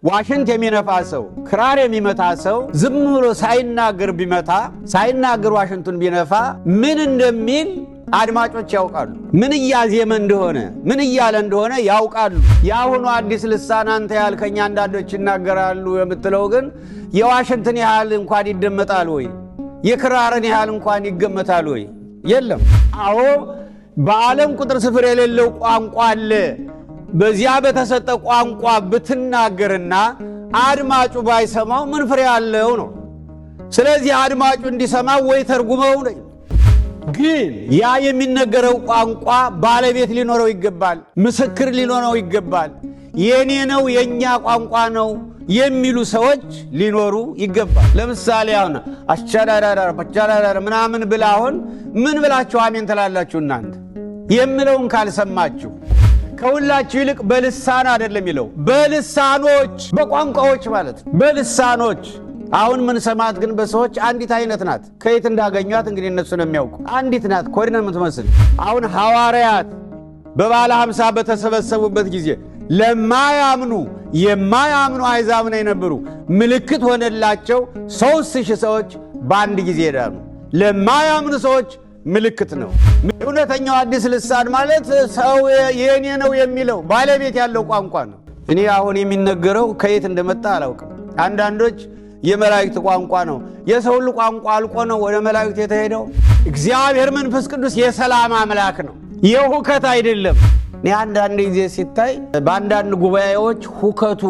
ዋሽንት የሚነፋ ሰው ክራር የሚመታ ሰው ዝም ብሎ ሳይናገር ቢመታ ሳይናገር ዋሽንቱን ቢነፋ ምን እንደሚል አድማጮች ያውቃሉ። ምን እያዜመ እንደሆነ ምን እያለ እንደሆነ ያውቃሉ። ያሁኑ አዲስ ልሳን አንተ ያልከኝ አንዳንዶች ይናገራሉ የምትለው ግን የዋሽንትን ያህል እንኳን ይደመጣል ወይ? የክራርን ያህል እንኳን ይገመታል ወይ? የለም። አዎ በዓለም ቁጥር ስፍር የሌለው ቋንቋ አለ። በዚያ በተሰጠ ቋንቋ ብትናገርና አድማጩ ባይሰማው ምን ፍሬ አለው ነው። ስለዚህ አድማጩ እንዲሰማው ወይ ተርጉመው ነው። ግን ያ የሚነገረው ቋንቋ ባለቤት ሊኖረው ይገባል፣ ምስክር ሊኖረው ይገባል። የኔ ነው የኛ ቋንቋ ነው የሚሉ ሰዎች ሊኖሩ ይገባል። ለምሳሌ አሁን አቻዳዳራ ምናምን ብላ አሁን ምን ብላችሁ አሜን ትላላችሁ እናንተ? የምለውን ካልሰማችሁ ከሁላችሁ ይልቅ በልሳን አይደለም ይለው በልሳኖች በቋንቋዎች ማለት በልሳኖች። አሁን ምን ሰማት ግን በሰዎች አንዲት አይነት ናት። ከየት እንዳገኟት እንግዲህ እነሱ ነው የሚያውቁ። አንዲት ናት ኮድነ የምትመስል። አሁን ሐዋርያት በባለ 50 በተሰበሰቡበት ጊዜ ለማያምኑ የማያምኑ አሕዛብ ነው የነበሩ። ምልክት ሆነላቸው 3000 ሰዎች በአንድ ጊዜ ዳኑ። ለማያምኑ ሰዎች ምልክት ነው። እውነተኛው አዲስ ልሳን ማለት ሰው የኔ ነው የሚለው ባለቤት ያለው ቋንቋ ነው። እኔ አሁን የሚነገረው ከየት እንደመጣ አላውቅም። አንዳንዶች የመላእክት ቋንቋ ነው። የሰው ሁሉ ቋንቋ አልቆ ነው ወደ መላእክት የተሄደው። እግዚአብሔር መንፈስ ቅዱስ የሰላም አምላክ ነው፣ የሁከት አይደለም። እኔ አንዳንድ ጊዜ ሲታይ በአንዳንድ ጉባኤዎች ሁከቱ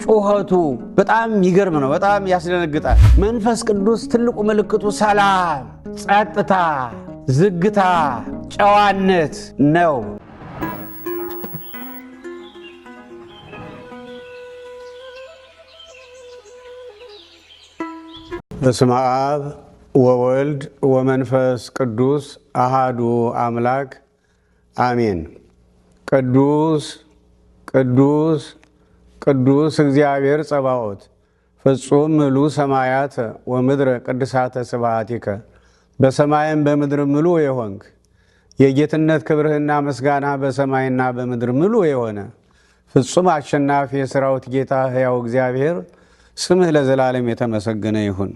ጩኸቱ በጣም ይገርም ነው፣ በጣም ያስደነግጣል። መንፈስ ቅዱስ ትልቁ ምልክቱ ሰላም፣ ጸጥታ፣ ዝግታ፣ ጨዋነት ነው። በስመ አብ ወወልድ ወመንፈስ ቅዱስ አሃዱ አምላክ አሜን። ቅዱስ ቅዱስ ቅዱስ እግዚአብሔር ጸባኦት ፍጹም ምሉእ ሰማያት ወምድረ ቅድሳተ ስብሐቲከ። በሰማይም በምድር ምሉእ የሆንክ የጌትነት ክብርህና ምስጋና በሰማይና በምድር ምሉእ የሆነ ፍጹም አሸናፊ የሠራዊት ጌታ ሕያው እግዚአብሔር ስምህ ለዘላለም የተመሰገነ ይሁን።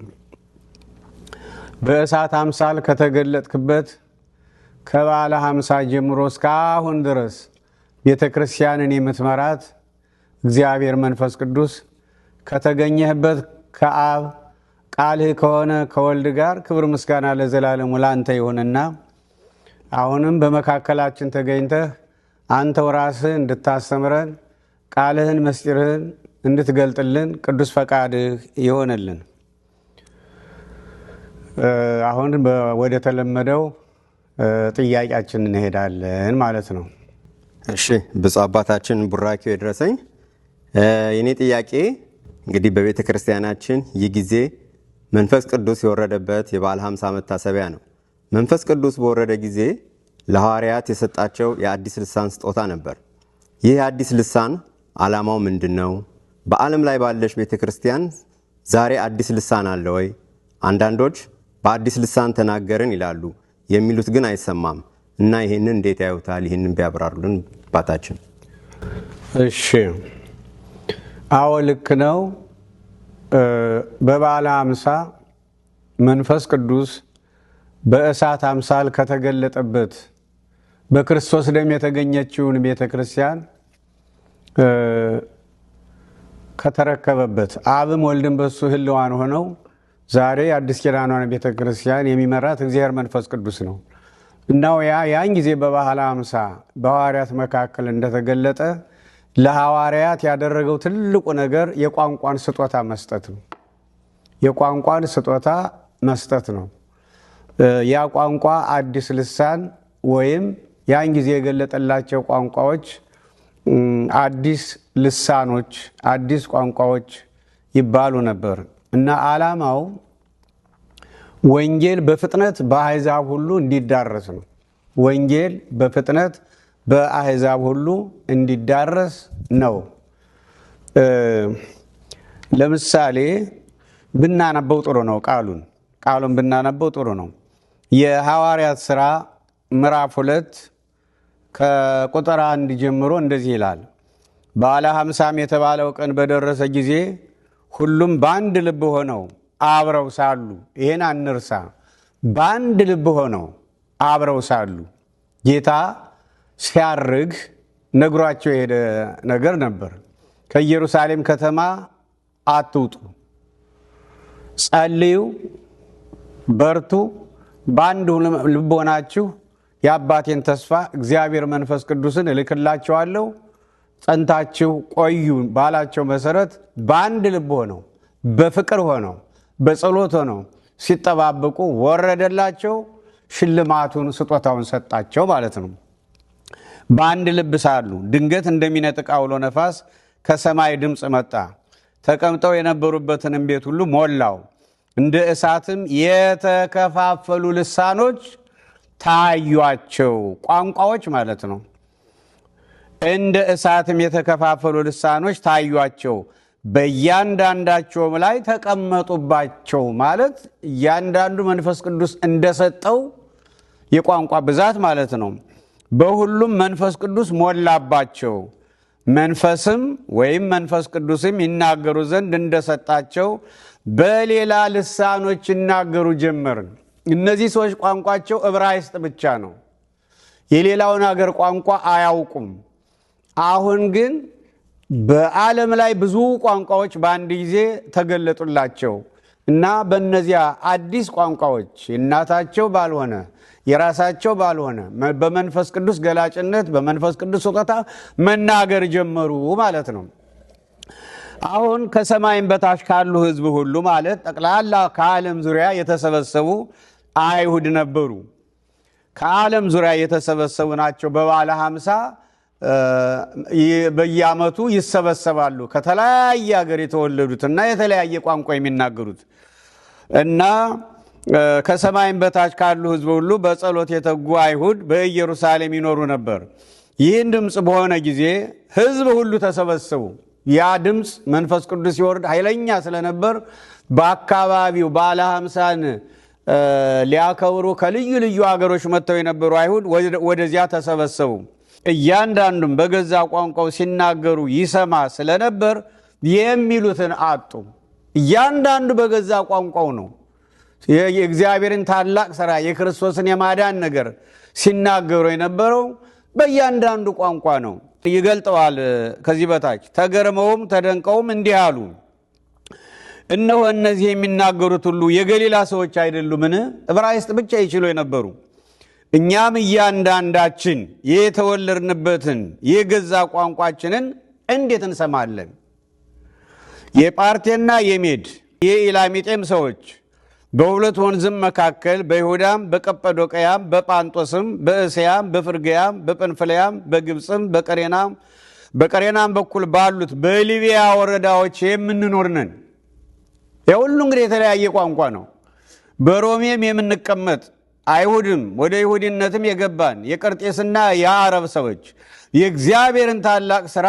በእሳት አምሳል ከተገለጥክበት ከባለ 50 ጀምሮ እስካሁን ድረስ ቤተ ክርስቲያንን የምትመራት እግዚአብሔር መንፈስ ቅዱስ ከተገኘህበት ከአብ ቃልህ ከሆነ ከወልድ ጋር ክብር ምስጋና ለዘላለሙ ላንተ ይሁንና አሁንም በመካከላችን ተገኝተህ አንተው ራስህ እንድታስተምረን ቃልህን ምስጢርህን እንድትገልጥልን ቅዱስ ፈቃድህ ይሆንልን። አሁን ወደ ተለመደው ጥያቄያችን እንሄዳለን ማለት ነው። እሺ ብፁዕ አባታችን ቡራኪው ይድረሰኝ። የኔ ጥያቄ እንግዲህ በቤተ ክርስቲያናችን ይህ ጊዜ መንፈስ ቅዱስ የወረደበት የበዓለ 50 መታሰቢያ ነው። መንፈስ ቅዱስ በወረደ ጊዜ ለሐዋርያት የሰጣቸው የአዲስ ልሳን ስጦታ ነበር። ይህ አዲስ ልሳን ዓላማው ምንድን ነው? በዓለም ላይ ባለች ቤተ ክርስቲያን ዛሬ አዲስ ልሳን አለ ወይ? አንዳንዶች በአዲስ ልሳን ተናገርን ይላሉ፣ የሚሉት ግን አይሰማም እና ይህንን እንዴት ያዩታል? ይህንን ቢያብራሩልን አባታችን። እሺ አዎ ልክ ነው። በበዓለ 50 መንፈስ ቅዱስ በእሳት አምሳል ከተገለጠበት በክርስቶስ ደም የተገኘችውን ቤተ ክርስቲያን ከተረከበበት አብም ወልድም በሱ ህልዋን ሆነው ዛሬ አዲስ ኪዳኗን ቤተ ክርስቲያን የሚመራት እግዚአብሔር መንፈስ ቅዱስ ነው። እናው ያን ጊዜ በበዓለ 50 በሐዋርያት መካከል እንደተገለጠ ለሐዋርያት ያደረገው ትልቁ ነገር የቋንቋን ስጦታ መስጠት ነው። የቋንቋን ስጦታ መስጠት ነው። ያ ቋንቋ አዲስ ልሳን ወይም ያን ጊዜ የገለጠላቸው ቋንቋዎች አዲስ ልሳኖች፣ አዲስ ቋንቋዎች ይባሉ ነበር እና ዓላማው ወንጌል በፍጥነት በአሕዛብ ሁሉ እንዲዳረስ ነው። ወንጌል በፍጥነት በአሕዛብ ሁሉ እንዲዳረስ ነው። ለምሳሌ ብናነበው ጥሩ ነው። ቃሉን ብናነበው ጥሩ ነው። የሐዋርያት ሥራ ምዕራፍ 2 ከቁጥር 1 ጀምሮ እንደዚህ ይላል። በዓለ ሀምሳም የተባለው ቀን በደረሰ ጊዜ ሁሉም በአንድ ልብ ሆነው አብረው ሳሉ፣ ይሄን አንርሳ፣ በአንድ ልብ ሆነው አብረው ሳሉ ጌታ ሲያርግ ነግሯቸው የሄደ ነገር ነበር። ከኢየሩሳሌም ከተማ አትውጡ፣ ጸልዩ፣ በርቱ፣ በአንድ ልብ ሆናችሁ የአባቴን ተስፋ እግዚአብሔር መንፈስ ቅዱስን እልክላችኋለሁ፣ ጸንታችሁ ቆዩ ባላቸው መሰረት በአንድ ልብ ሆነው በፍቅር ሆነው በጸሎት ሆነው ሲጠባበቁ ወረደላቸው፣ ሽልማቱን ስጦታውን ሰጣቸው ማለት ነው። በአንድ ልብ ሳሉ ድንገት እንደሚነጥቅ አውሎ ነፋስ ከሰማይ ድምፅ መጣ፣ ተቀምጠው የነበሩበትንም ቤት ሁሉ ሞላው። እንደ እሳትም የተከፋፈሉ ልሳኖች ታዩአቸው። ቋንቋዎች ማለት ነው። እንደ እሳትም የተከፋፈሉ ልሳኖች ታዩአቸው፣ በእያንዳንዳቸውም ላይ ተቀመጡባቸው ማለት እያንዳንዱ መንፈስ ቅዱስ እንደሰጠው የቋንቋ ብዛት ማለት ነው። በሁሉም መንፈስ ቅዱስ ሞላባቸው፣ መንፈስም ወይም መንፈስ ቅዱስም ይናገሩ ዘንድ እንደሰጣቸው በሌላ ልሳኖች ይናገሩ ጀመር። እነዚህ ሰዎች ቋንቋቸው ዕብራይስጥ ብቻ ነው። የሌላውን ሀገር ቋንቋ አያውቁም። አሁን ግን በዓለም ላይ ብዙ ቋንቋዎች በአንድ ጊዜ ተገለጡላቸው እና በእነዚያ አዲስ ቋንቋዎች እናታቸው ባልሆነ የራሳቸው ባልሆነ በመንፈስ ቅዱስ ገላጭነት በመንፈስ ቅዱስ ስጦታ መናገር ጀመሩ ማለት ነው። አሁን ከሰማይም በታች ካሉ ሕዝብ ሁሉ ማለት ጠቅላላ ከዓለም ዙሪያ የተሰበሰቡ አይሁድ ነበሩ። ከዓለም ዙሪያ የተሰበሰቡ ናቸው። በበዓለ ሀምሳ በየዓመቱ ይሰበሰባሉ። ከተለያየ ሀገር የተወለዱት እና የተለያየ ቋንቋ የሚናገሩት እና ከሰማይም በታች ካሉ ሕዝብ ሁሉ በጸሎት የተጉ አይሁድ በኢየሩሳሌም ይኖሩ ነበር። ይህን ድምፅ በሆነ ጊዜ ሕዝብ ሁሉ ተሰበሰቡ። ያ ድምፅ መንፈስ ቅዱስ ሲወርድ ኃይለኛ ስለነበር በአካባቢው በዓለ ሀምሳን ሊያከብሩ ከልዩ ልዩ ሀገሮች መጥተው የነበሩ አይሁድ ወደዚያ ተሰበሰቡ። እያንዳንዱም በገዛ ቋንቋው ሲናገሩ ይሰማ ስለነበር የሚሉትን አጡ። እያንዳንዱ በገዛ ቋንቋው ነው የእግዚአብሔርን ታላቅ ሥራ የክርስቶስን የማዳን ነገር ሲናገሩ የነበረው በእያንዳንዱ ቋንቋ ነው። ይገልጠዋል ከዚህ በታች ተገርመውም ተደንቀውም እንዲህ አሉ፣ እነሆ እነዚህ የሚናገሩት ሁሉ የገሊላ ሰዎች አይደሉምን? ዕብራይስጥ ብቻ ይችሉ የነበሩ እኛም እያንዳንዳችን የተወለድንበትን የገዛ ቋንቋችንን እንዴት እንሰማለን? የጳርቴና የሜድ የኢላሚጤም ሰዎች በሁለት ወንዝም መካከል በይሁዳም በቀጰዶቅያም በጳንጦስም በእስያም በፍርግያም በጵንፍልያም በግብፅም በቀሬናም በኩል ባሉት በሊቢያ ወረዳዎች የምንኖር ነን። የሁሉ እንግዲህ የተለያየ ቋንቋ ነው። በሮሜም የምንቀመጥ አይሁድም ወደ ይሁዲነትም የገባን የቀርጤስና የአረብ ሰዎች የእግዚአብሔርን ታላቅ ሥራ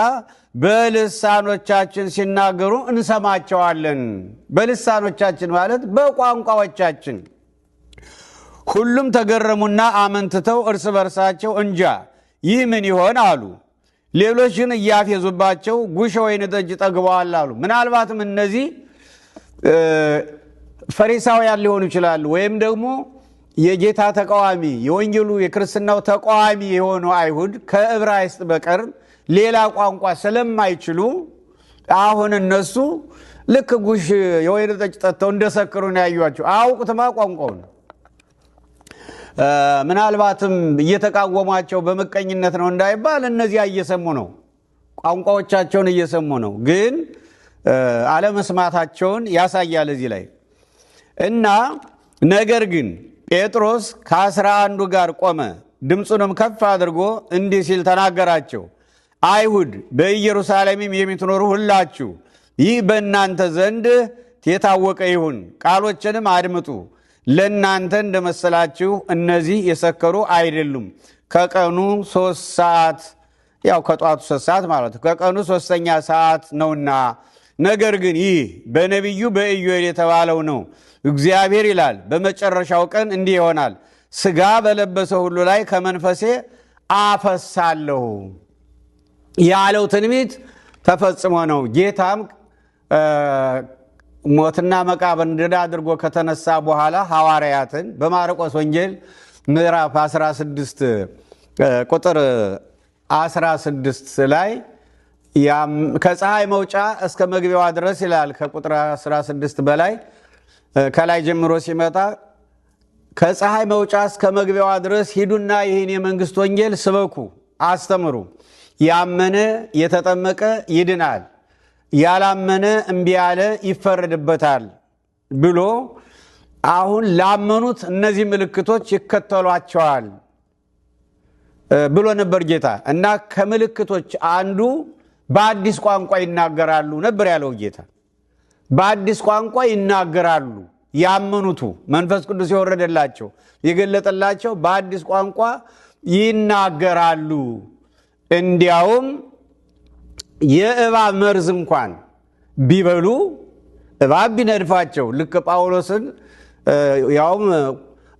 በልሳኖቻችን ሲናገሩ እንሰማቸዋለን። በልሳኖቻችን ማለት በቋንቋዎቻችን። ሁሉም ተገረሙና አመንትተው እርስ በርሳቸው እንጃ ይህ ምን ይሆን አሉ። ሌሎች ግን እያፌዙባቸው ጉሽ ወይን ጠጅ ጠግበዋል አሉ። ምናልባትም እነዚህ ፈሪሳውያን ሊሆኑ ይችላሉ፣ ወይም ደግሞ የጌታ ተቃዋሚ የወንጌሉ የክርስትናው ተቃዋሚ የሆኑ አይሁድ ከዕብራይስጥ በቀር ሌላ ቋንቋ ስለማይችሉ አሁን እነሱ ልክ ጉሽ የወይን ጠጅ ጠጥተው እንደሰከሩ ነው ያዩአቸው። አያውቁትማ ቋንቋውን። ምናልባትም እየተቃወሟቸው በመቀኝነት ነው እንዳይባል እነዚያ እየሰሙ ነው፣ ቋንቋዎቻቸውን እየሰሙ ነው። ግን አለመስማታቸውን ያሳያል እዚህ ላይ እና ነገር ግን ጴጥሮስ ከ11 ጋር ቆመ፣ ድምፁንም ከፍ አድርጎ እንዲህ ሲል ተናገራቸው። አይሁድ በኢየሩሳሌምም የምትኖሩ ሁላችሁ ይህ በእናንተ ዘንድ የታወቀ ይሁን፣ ቃሎችንም አድምጡ። ለእናንተ እንደመሰላችሁ እነዚህ የሰከሩ አይደሉም። ከቀኑ 3 ሰዓት ያው ከጧቱ 3 ሰዓት ማለት ከቀኑ 3ኛ ሰዓት ነውና፣ ነገር ግን ይህ በነቢዩ በኢዮኤል የተባለው ነው። እግዚአብሔር ይላል በመጨረሻው ቀን እንዲህ ይሆናል፣ ሥጋ በለበሰ ሁሉ ላይ ከመንፈሴ አፈሳለሁ ያለው ትንቢት ተፈጽሞ ነው። ጌታም ሞትና መቃብር ድል አድርጎ ከተነሳ በኋላ ሐዋርያትን በማርቆስ ወንጌል ምዕራፍ 16 ቁጥር 16 ላይ ከፀሐይ መውጫ እስከ መግቢያዋ ድረስ ይላል። ከቁጥር 16 በላይ ከላይ ጀምሮ ሲመጣ ከፀሐይ መውጫ እስከ መግቢያዋ ድረስ ሂዱና ይህን የመንግስት ወንጌል ስበኩ፣ አስተምሩ፣ ያመነ የተጠመቀ ይድናል፣ ያላመነ እምቢ ያለ ይፈረድበታል ብሎ አሁን ላመኑት እነዚህ ምልክቶች ይከተሏቸዋል ብሎ ነበር ጌታ። እና ከምልክቶች አንዱ በአዲስ ቋንቋ ይናገራሉ ነበር ያለው ጌታ። በአዲስ ቋንቋ ይናገራሉ ያመኑቱ፣ መንፈስ ቅዱስ የወረደላቸው የገለጠላቸው በአዲስ ቋንቋ ይናገራሉ። እንዲያውም የእባብ መርዝ እንኳን ቢበሉ እባብ ቢነድፋቸው፣ ልክ ጳውሎስን ያውም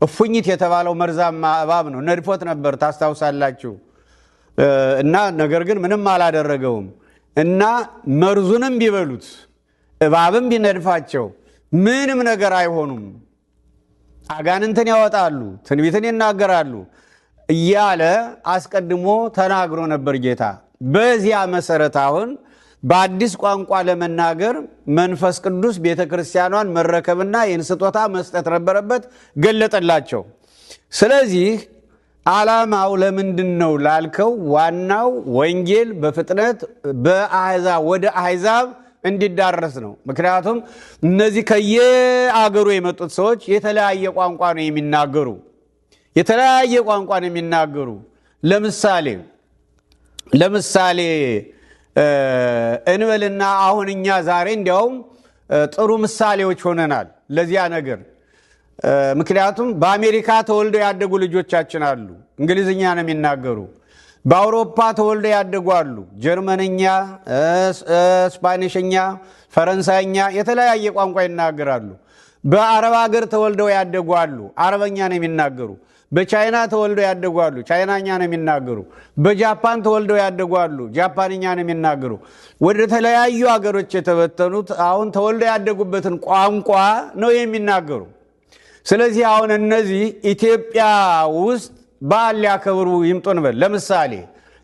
እፉኝት የተባለው መርዛማ እባብ ነው ነድፎት ነበር ታስታውሳላችሁ። እና ነገር ግን ምንም አላደረገውም። እና መርዙንም ቢበሉት እባብም ቢነድፋቸው ምንም ነገር አይሆኑም፣ አጋንንትን ያወጣሉ፣ ትንቢትን ይናገራሉ እያለ አስቀድሞ ተናግሮ ነበር ጌታ። በዚያ መሰረት አሁን በአዲስ ቋንቋ ለመናገር መንፈስ ቅዱስ ቤተ ክርስቲያኗን መረከብና ይህን ስጦታ መስጠት ነበረበት፣ ገለጠላቸው። ስለዚህ ዓላማው ለምንድን ነው ላልከው፣ ዋናው ወንጌል በፍጥነት ወደ አሕዛብ እንዲዳረስ ነው። ምክንያቱም እነዚህ ከየአገሩ የመጡት ሰዎች የተለያየ ቋንቋ ነው የሚናገሩ። ለምሳሌ እንበልና አሁን እኛ ዛሬ እንዲያውም ጥሩ ምሳሌዎች ሆነናል ለዚያ ነገር። ምክንያቱም በአሜሪካ ተወልደው ያደጉ ልጆቻችን አሉ፣ እንግሊዝኛ ነው የሚናገሩ። በአውሮፓ ተወልደው ያደጉ አሉ፣ ጀርመንኛ፣ ስፓኒሽኛ፣ ፈረንሳይኛ የተለያየ ቋንቋ ይናገራሉ። በአረብ ሀገር ተወልደው ያደጉ አሉ፣ አረበኛ ነው የሚናገሩ። በቻይና ተወልደው ያደጉ አሉ፣ ቻይናኛ ነው የሚናገሩ። በጃፓን ተወልደው ያደጉ አሉ፣ ጃፓንኛ ነው የሚናገሩ። ወደ ተለያዩ ሀገሮች የተበተኑት አሁን ተወልደው ያደጉበትን ቋንቋ ነው የሚናገሩ። ስለዚህ አሁን እነዚህ ኢትዮጵያ ውስጥ በዓል ሊያከብሩ ይምጡ እንበል። ለምሳሌ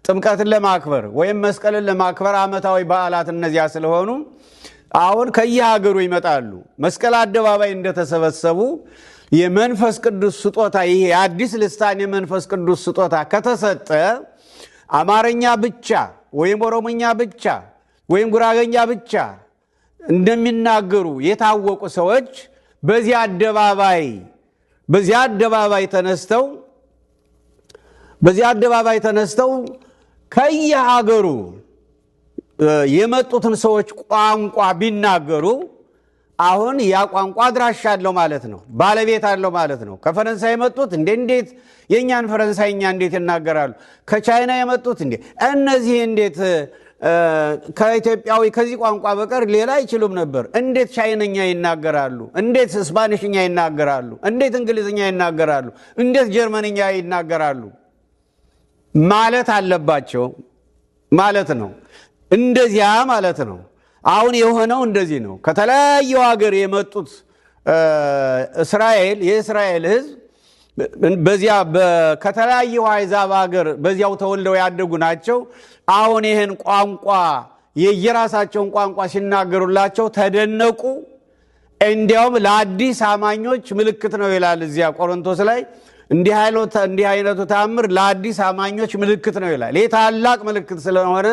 ጥምቀትን ለማክበር ወይም መስቀልን ለማክበር ዓመታዊ በዓላት እነዚያ ስለሆኑ አሁን ከየሀገሩ ይመጣሉ። መስቀል አደባባይ እንደተሰበሰቡ የመንፈስ ቅዱስ ስጦታ፣ ይሄ አዲስ ልሳን የመንፈስ ቅዱስ ስጦታ ከተሰጠ አማርኛ ብቻ ወይም ኦሮሞኛ ብቻ ወይም ጉራገኛ ብቻ እንደሚናገሩ የታወቁ ሰዎች በዚያ አደባባይ ተነስተው ከየሀገሩ የመጡትን ሰዎች ቋንቋ ቢናገሩ አሁን ያ ቋንቋ አድራሻ አለው ማለት ነው፣ ባለቤት አለው ማለት ነው። ከፈረንሳይ የመጡት እንዴት የኛን ፈረንሳይኛ እንዴት ይናገራሉ? ከቻይና የመጡት እነዚህ እንዴት ከኢትዮጵያዊ ከዚህ ቋንቋ በቀር ሌላ አይችሉም ነበር? እንዴት ቻይነኛ ይናገራሉ? እንዴት ስፓኒሽኛ ይናገራሉ? እንዴት እንግሊዝኛ ይናገራሉ? እንዴት ጀርመንኛ ይናገራሉ? ማለት አለባቸው ማለት ነው። እንደዚያ ማለት ነው። አሁን የሆነው እንደዚህ ነው። ከተለያዩ ሀገር የመጡት የእስራኤል ሕዝብ በዚያ ከተለያዩ አሕዛብ ሀገር በዚያው ተወልደው ያደጉ ናቸው። አሁን ይህን ቋንቋ የየራሳቸውን ቋንቋ ሲናገሩላቸው ተደነቁ። እንዲያውም ለአዲስ አማኞች ምልክት ነው ይላል እዚያ ቆሮንቶስ ላይ። እንዲህ አይነቱ ተአምር ለአዲስ አማኞች ምልክት ነው ይላል። ይህ ታላቅ ምልክት ስለሆነ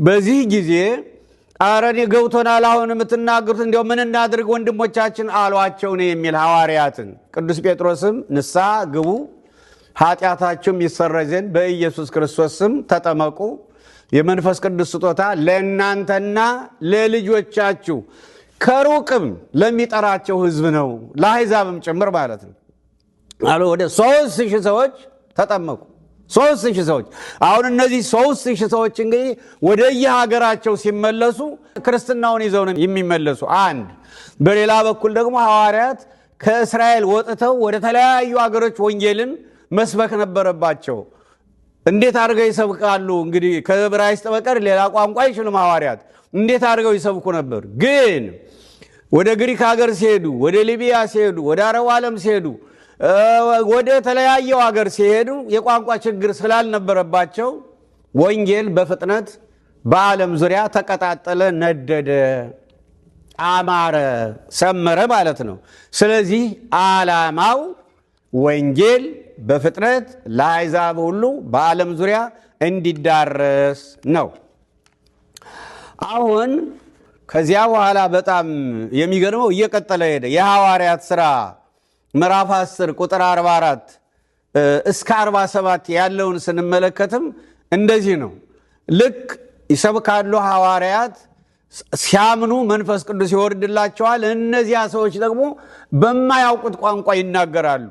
በዚህ ጊዜ ኧረ እኔ ገብቶናል፣ አሁን የምትናገሩት እንዲያው ምን እናድርግ ወንድሞቻችን አሏቸው ነው የሚል ሐዋርያትን። ቅዱስ ጴጥሮስም ንስሐ ግቡ ኃጢአታችሁም ይሰረይ ዘንድ በኢየሱስ ክርስቶስ ስም ተጠመቁ፣ የመንፈስ ቅዱስ ስጦታ ለእናንተና ለልጆቻችሁ ከሩቅም ለሚጠራቸው ሕዝብ ነው፣ ለአሕዛብም ጭምር ማለት ነው አሉ። ወደ 3000 ሰዎች ተጠመቁ። 3000 ሰዎች። አሁን እነዚህ 3000 ሰዎች እንግዲህ ወደ የሀገራቸው ሲመለሱ ክርስትናውን ይዘው ነው የሚመለሱ። አንድ በሌላ በኩል ደግሞ ሐዋርያት ከእስራኤል ወጥተው ወደ ተለያዩ ሀገሮች ወንጌልን መስበክ ነበረባቸው። እንዴት አድርገው ይሰብካሉ? እንግዲህ ከዕብራይስጥ በቀር ሌላ ቋንቋ አይችሉም ሐዋርያት። እንዴት አድርገው ይሰብኩ ነበር? ግን ወደ ግሪክ ሀገር ሲሄዱ፣ ወደ ሊቢያ ሲሄዱ፣ ወደ አረብ ዓለም ሲሄዱ፣ ወደ ተለያየው ሀገር ሲሄዱ የቋንቋ ችግር ስላልነበረባቸው ወንጌል በፍጥነት በዓለም ዙሪያ ተቀጣጠለ፣ ነደደ፣ አማረ፣ ሰመረ ማለት ነው። ስለዚህ ዓላማው ወንጌል በፍጥነት ለአሕዛብ ሁሉ በዓለም ዙሪያ እንዲዳረስ ነው። አሁን ከዚያ በኋላ በጣም የሚገርመው እየቀጠለ ሄደ። የሐዋርያት ሥራ ምዕራፍ 10 ቁጥር 44 እስከ 47 ያለውን ስንመለከትም እንደዚህ ነው። ልክ ይሰብካሉ ሐዋርያት፣ ሲያምኑ መንፈስ ቅዱስ ይወርድላቸዋል። እነዚያ ሰዎች ደግሞ በማያውቁት ቋንቋ ይናገራሉ።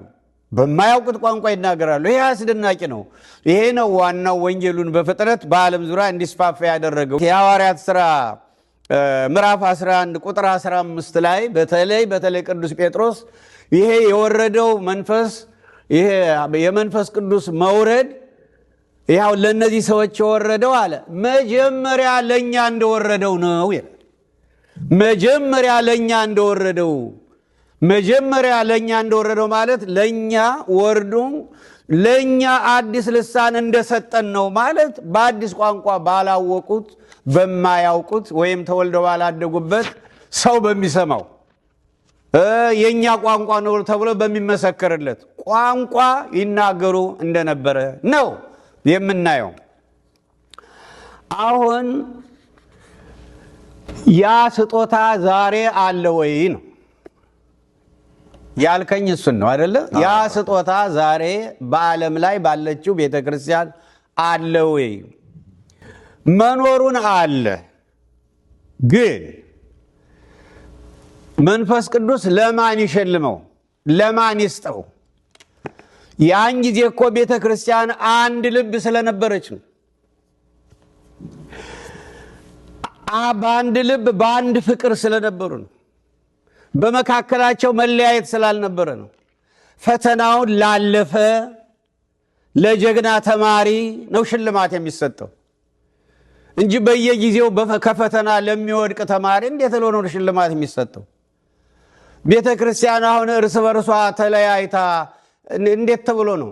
ይሄ አስደናቂ ነው። ይሄ ነው ዋናው ወንጌሉን በፍጥነት በዓለም ዙሪያ እንዲስፋፋ ያደረገው። የሐዋርያት ሥራ ምዕራፍ 11 ቁጥር 15 ላይ በተለይ ቅዱስ ጴጥሮስ ይሄ የወረደው መንፈስ፣ ይሄ የመንፈስ ቅዱስ መውረድ ያው ለነዚህ ሰዎች የወረደው አለ መጀመሪያ ለኛ እንደወረደው ነው ይላል። መጀመሪያ ለኛ እንደወረደው ማለት ለኛ ወርዱ ለኛ አዲስ ልሳን እንደሰጠን ነው ማለት። በአዲስ ቋንቋ ባላወቁት በማያውቁት ወይም ተወልደው ባላደጉበት ሰው በሚሰማው የኛ ቋንቋ ነው ተብሎ በሚመሰከርለት ቋንቋ ይናገሩ እንደነበረ ነው የምናየው። አሁን ያ ስጦታ ዛሬ አለ ወይ ነው ያልከኝ? እሱን ነው አይደለ? ያ ስጦታ ዛሬ በዓለም ላይ ባለችው ቤተክርስቲያን አለ ወይ? መኖሩን አለ። ግን መንፈስ ቅዱስ ለማን ይሸልመው? ለማን ይስጠው? ያን ጊዜ እኮ ቤተክርስቲያን አንድ ልብ ስለነበረች ነው። በአንድ ልብ በአንድ ፍቅር ስለነበሩ ነው። በመካከላቸው መለያየት ስላልነበረ ነው። ፈተናውን ላለፈ ለጀግና ተማሪ ነው ሽልማት የሚሰጠው እንጂ በየጊዜው ከፈተና ለሚወድቅ ተማሪ እንዴት ሆኖ ነው ሽልማት የሚሰጠው? ቤተ ክርስቲያን አሁን እርስ በርሷ ተለያይታ እንዴት ተብሎ ነው?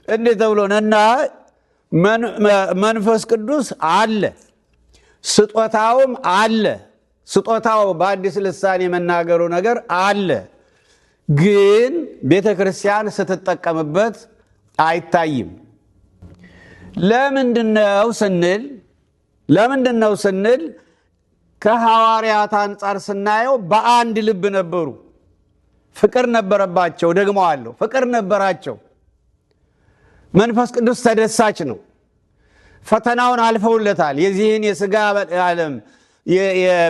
እንዴት ተብሎ ነው? እና መንፈስ ቅዱስ አለ፣ ስጦታውም አለ። ስጦታው በአዲስ ልሳን የመናገሩ ነገር አለ። ግን ቤተ ክርስቲያን ስትጠቀምበት አይታይም። ለምንድነው ስንል ከሐዋርያት አንጻር ስናየው በአንድ ልብ ነበሩ። ፍቅር ነበረባቸው። ደግሞ አለው ፍቅር ነበራቸው። መንፈስ ቅዱስ ተደሳች ነው። ፈተናውን አልፈውለታል። የዚህን የሥጋ ዓለም